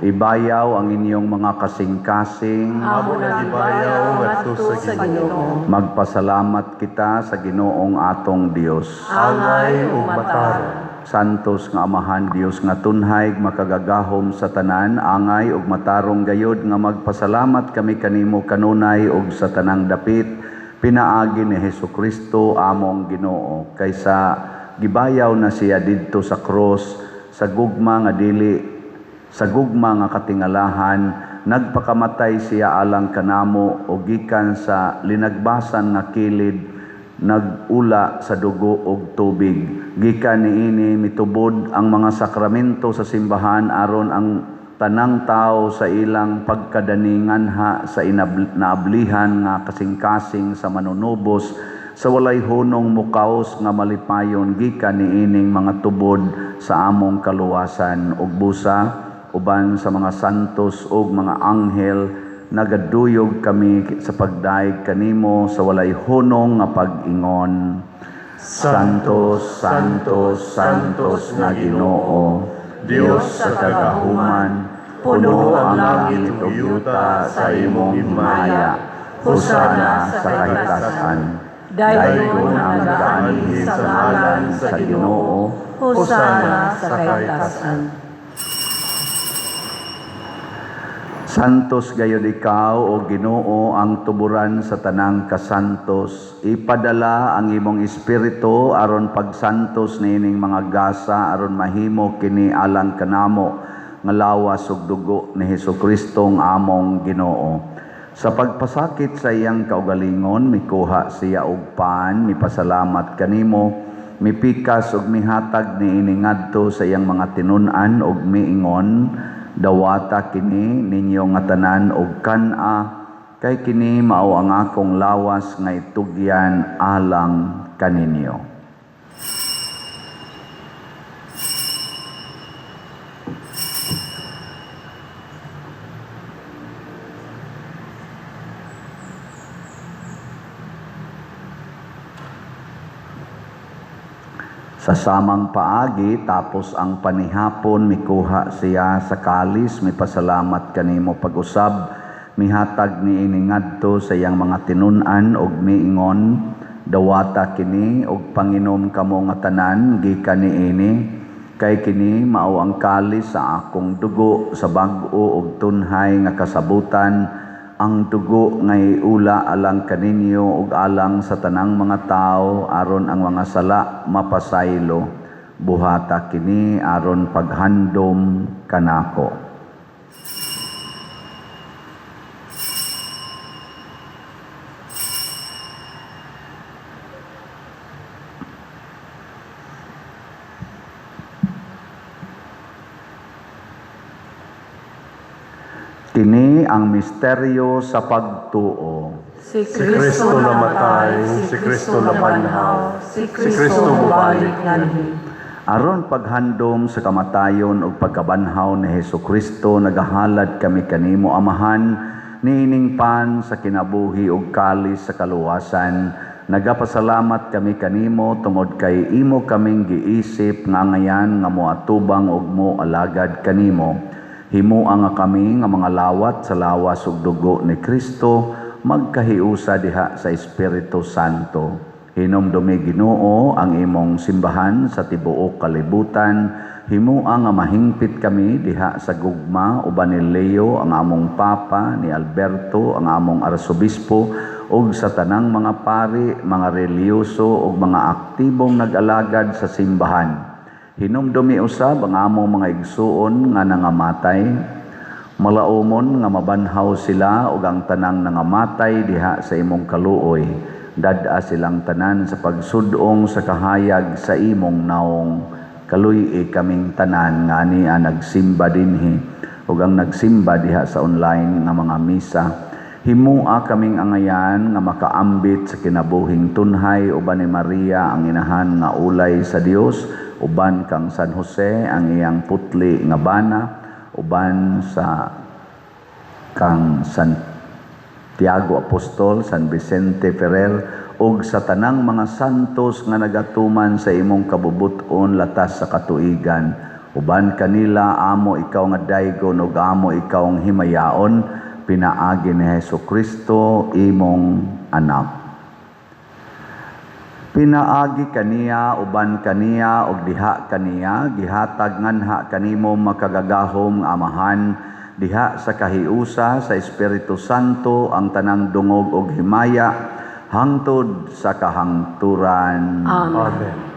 ibayaw ang inyong mga kasing-kasing. Amo na gibayaw ngadto sa Ginoo. Magpasalamat kita sa Ginoong atong Dios. Angay ug matarong. Santos nga Amahan Dios nga tunhay makagagahom sa tanan, angay ug matarong gayud nga magpasalamat kami kanimo kanunay ug sa tanang dapit pinaagi ni Hesukristo among Ginoo kaysa gibayaw na siya didto sa cross sa gugma nga katingalahan nagpakamatay siya alang kanamo ug gikan sa linagbasan nga kilid nagula sa dugo ug tubig gikan niini mitubod ang mga sakramento sa simbahan aron ang tanang tao sa ilang pagkadaninganha sa naablihan nga kasing-kasing sa manunubos sa walay hunong mukaos nga malipayon gikan niining mga tubod sa among kaluwasan ug busa uban sa mga santos ug mga anghel nagaduyog kami sa pagdaig kanimo sa walay hunong nga pag-ingon. Santos, Santos, Santos nga Ginoo, Dios sa kagahuman, puno ang langit ug yuta sa imong himaya. Hosana sa kahitasan. Daygon ang nagaanhin sa ngalan sa Ginoo. Hosana sa kahitasan. Santos gayud ikaw o Ginoo ang tuburan sa tanang kasantos. Ipadala ang imong espiritu aron pagsantos niining mga gasa aron mahimo kini alang kanamo nga lawas ug dugo ni Hesukristo ang among Ginoo. Sa pagpasakit sa iyang kaugalingon, mikuha siya og paan, mipasalamat kanimo, mipikas ug mihatag niini ngadto sa iyang mga tinun-an ug miingon, dawata kini ninyo nga tanan og kan-a, kay kini mao ang akong lawas nga itugyan alang kaninyo. Sa samang paagi, tapos ang panihapon, mikuha siya sa kalis, mipasalamat kanimo pag-usab, mihatag ni iningadto sa iyang mga tinun-an og miingon, dawata kini og panginom kamo nga tanan gikan niini, kay kini mao ang kalis sa akong dugo sa bag-o ug tunhay nga kasabutan, ang dugo ngay ula alang kaninyo ug alang sa tanang mga tao aron ang mga sala mapasaylo. Buhata kini aron paghandom kanako. Kini ang misteryo sa pagtuo. Si Kristo namatay, si Kristo nabanhaw, si Kristo mubalik nganhi. Aron paghandom sa kamatayon ug pagkabanhaw ni Hesukristo, nagahalad kami kanimo Amahan, niining pan sa kinabuhi ug kalis sa kaluwasan. Nagapasalamat kami kanimo tungod kay imo kaming giisip nga ngayan nga moatubang ug moalagad kanimo. Himuang nga kami nga mga lawat sa lawas ug dugo ni Kristo, magkahiusa diha sa Espiritu Santo. Hinumdumi Ginoo ang imong simbahan sa tibuok kalibutan. Himuang nga mahingpit kami diha sa gugma uban ni Leo ang among Papa, ni Alberto ang among Arsobispo, ug sa tanang mga pari, mga reliyoso ug mga aktibong nag-alagad sa simbahan. Hinumdumi usab ang among mga igsuon nga nangamatay, malaumon nga mabanhaw sila ug ang tanang nangamatay diha sa imong kaluoy. Dad-a silang tanan sa pagsudong sa kahayag sa imong naong. Kaluy kaming tanan nga ania nagsimba dinhi ug ang nagsimba diha sa online nga mga misa. Himua kaming angayan nga makaambit sa kinabuhing tunhay uban ni Maria ang inahan nga ulay sa Dios, uban kang San Jose ang iyang putli nga bana, uban sa kang Santiago Apostol, San Vicente Ferrer, ug sa tanang mga santos nga nagatuman sa imong kabubuton latas sa katuigan. Uban kanila amo ikaw nga daygon ug amo ikaw ang himayaon, pinaagi ni Hesukristo imong anak. Pinaagi kaniya, uban kaniya, ug diha kaniya, gihatag nganha kanimo makagagahom nga Amahan, diha sa kahiusa sa Espiritu Santo ang tanang dungog ug himaya, hangtod sa kahangturan. Amen.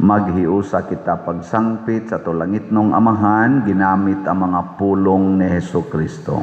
Maghiusa kita pagsangpit sa tulangitnong Amahan, ginamit ang mga pulong ni Hesukristo.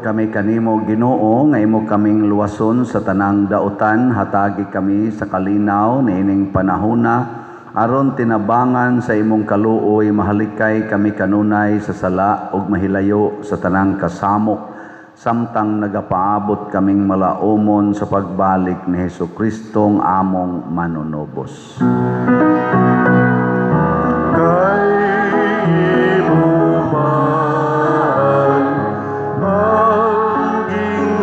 kami kanimo Ginoo nga imo kaming luwason sa tanang dautan, hatagi kami sa kalinaw niining panahona aron tinabangan sa imong kaluoy mahalikay kami kanunay sa sala ug mahilayo sa tanang kasamok samtang nagapaabot kaming malaumon sa pagbalik ni Hesukristo among manunubos. Kay imo man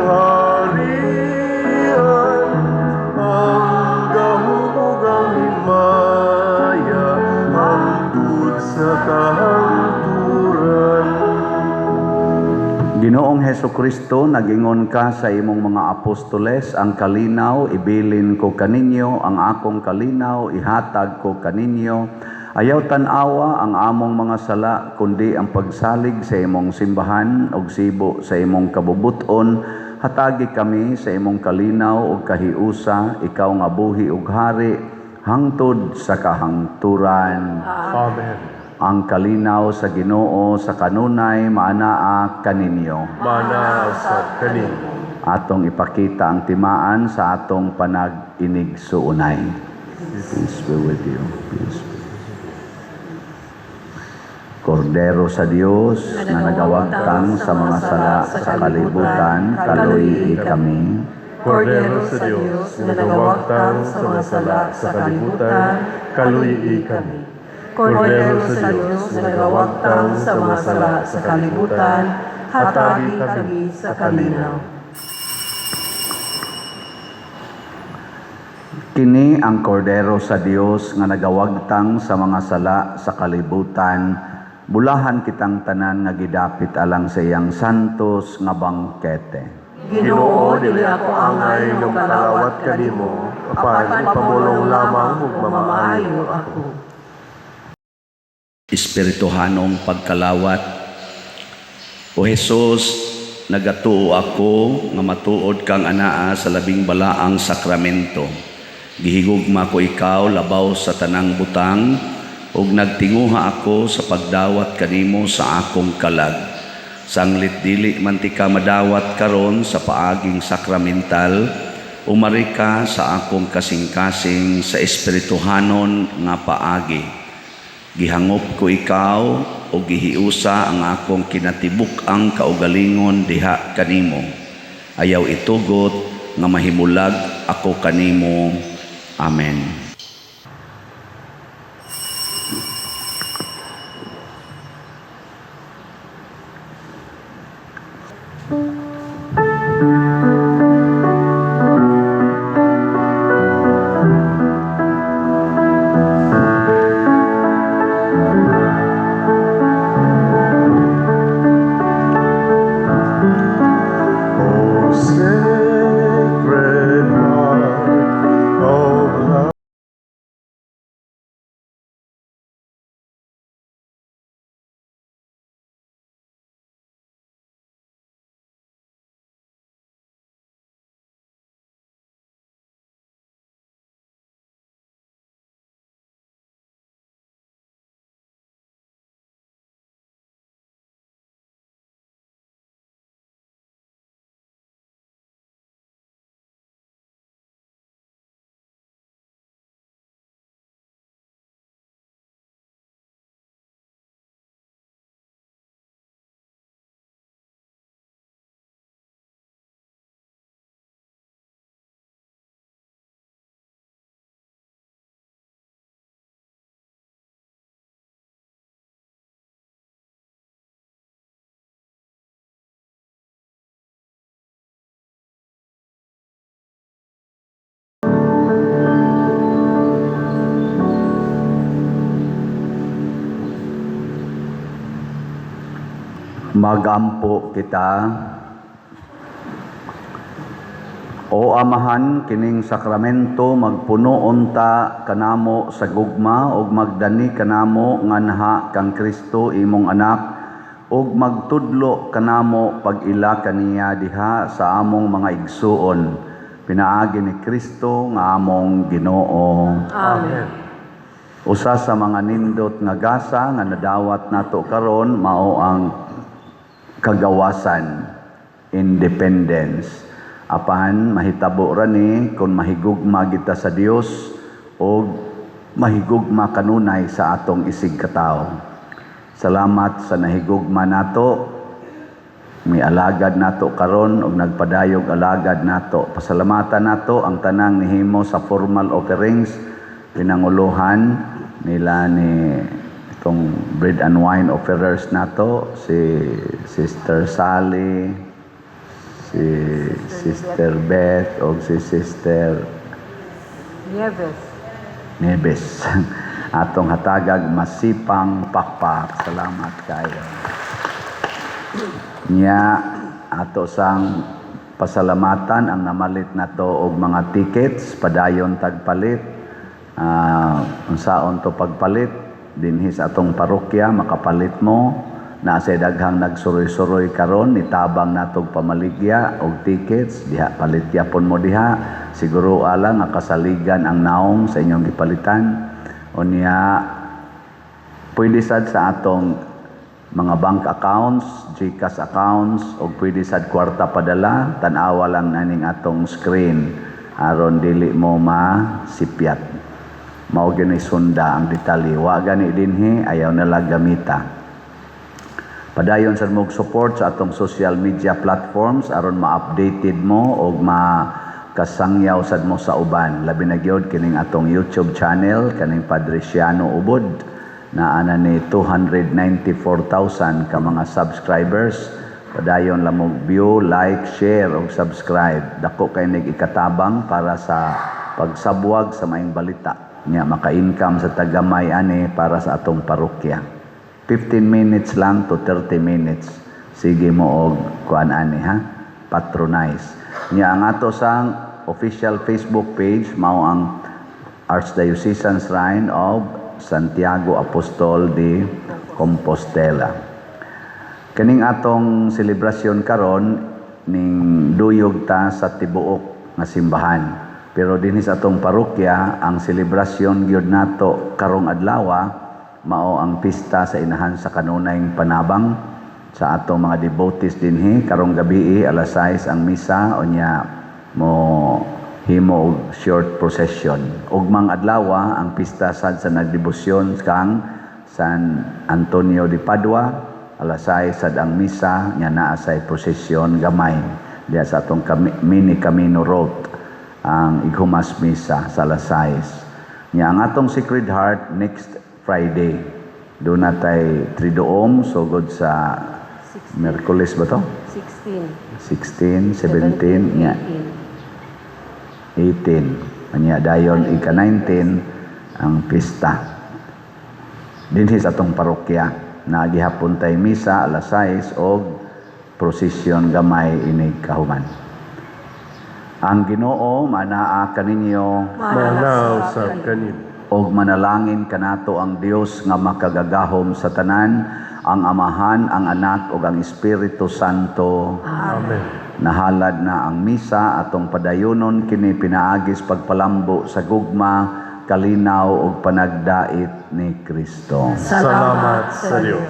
ang gingharian, ang gahugang himaya, hangtod sa kahangturan. Ginoong Hesukristo, nagingon ka sa imong mga apostoles, ang kalinaw ibilin ko kaninyo, ang akong kalinaw ihatag ko kaninyo. Ayaw tanawa ang among mga sala, kundi ang pagsalig sa imong simbahan ug sibo sa imong kabubuton. Hatagi kami sa imong kalinaw ug kahiusa, ikaw nga buhi ug hari, hangtod sa kahangturan. Amen. Ang kalinaw sa Ginoo sa kanunay maanaa kaninyo. Mana sa kanin. Atong ipakita ang timaan sa atong panag-inigsuunay. Peace be with you. Peace be. Kordero sa Dios na nagawagtang sa mga sala sa kalibutan, kaluyi kami. Kordero sa Diyos na nagawagtang sa mga sala sa kalibutan, kaluyi kami. Kordero sa Diyos na nagawagtang sa mga sala sa kalibutan, hatagi kami sa kalinaw. Kini ang kordero sa Dios nga nagawagtang sa mga sala sa kalibutan. Bulahan kitang tanan nga gidapit alang sa iyang santos nga bangkete. Ginoo, dili ako angay nga makalawat kanimo, apan ipamulong lamang ug mamaayo ako. Espirituhanong pagkalawat. O Jesus, nagatuo ako nga matuod kang anaa sa labing balaang sakramento. Gihigugma ko ikaw labaw sa tanang butang ug nagtinguha ako sa pagdawat kanimo sa akong kalag. Sanglit dili man ti ka madawat karon sa paaging sakramental, umari ka sa akong kasing-kasing sa espirituhanon nga paagi. Gihangop ko ikaw o gihiusa ang akong kinatibuk ang kaugalingon diha kanimo. Ayaw itugot nga mahimulag ako kanimo. Amen. O Sacred Heart of Love, Magampo kita. O Amahan, kining sakramento magpuno unta kanamo sa gugma ug magdani kanamo nganha kang Kristo imong anak ug magtudlo kanamo pag-ila kaniya diha sa among mga igsuon. Pinaagi ni Kristo nga among Ginoo. Amen. Usa sa mga nindot nga gasa nga nadawat nato karon mao ang kagawasan. independence. Apan mahitabo ra ni kung mahigugma kita sa Dios o mahigugma kanunay sa atong isig katao. Salamat sa nahigugma nato. May alagad nato karon ug nagpadayog alagad nato. Pasalamatan nato ang tanang nihimo sa formal offerings pinanguluhan nila ni itong bread and wine offerers nato, si Sister Sally, si Sister Beth o si Sister Nieves. Atong hatagag masipang pakpak. Salamat kayo. Nya ato sang pasalamatan ang namalit nato og mga tickets padayon tagpalit. Unsaon to pagpalit dinhi sa atong parokya makapalit mo na sa daghang nagsuroy-suroy karon nitabang natog pamaligya og tickets diha palit yapon mo diha siguro ala nga kasaligan ang naong sa inyong gipalitan unya pwede sad sa atong mga bank accounts, GCash accounts o pwede sad kwarta padala tan-awa lang naning atong screen aron dili mo masipyat mao gani sunda ang detalye wa gani dinhi ayaw nala gamita. Padayon sa mong support sa atong social media platforms aron ma-updated mo o makasangyaw sad mo sa uban. Labi na gyud kining atong YouTube channel kaning Padre Siano Ubod na ana ni 294,000 ka mga subscribers. Padayon lang mo view, like, share o subscribe. Dako kay nag-ikatabang para sa pagsabwag sa maing balita. Nya maka-income sa tagamay ani para sa atong parokya. 15 minutes lang to 30 minutes. Sige mo og kuan ani ha. Patronize. Nya ang ato sang official Facebook page mao ang Archdiocesan Shrine of Santiago Apostol de Compostela. Kaning atong selebrasyon karon ning duyog ta sa tibuok nga simbahan. Pero dinhi sa atong parokya ang selebrasyon gyud nato karong adlaw mao ang pista sa inahan sa kanunayng panabang sa atong mga devotees dinhi karong gabi alas 6 ang misa unya mo himo og short procession ugmang adlaw ang pista sad sa nagdebosyon kang San Antonio de Padua alas 6 sad ang misa nya naa say procession gamay diha sa atong mini Camino Road ang ighumas misa sa alas 6 nya ang atong Sacred Heart next Friday. Doon natay Triduum, sugod sa Merkulis ba to? 16, 17, nya 18. Anya dayon ika-19 ang pista. Dinhi sa atong parokya na gihapon tay misa alas 6 og prosesyon gamay inig kahuman. Ang Ginoo manaa kaninyo Manaw sa kanin. og manalangin kanato ang Dios nga makagagahom sa tanan, ang Amahan, ang Anak ug ang Espiritu Santo. Amen. Nahalad na ang misa atong padayonon kini pinaagis pagpalambo sa gugma, kalinaw ug panagdait ni Kristo. Salamat sa Diyos.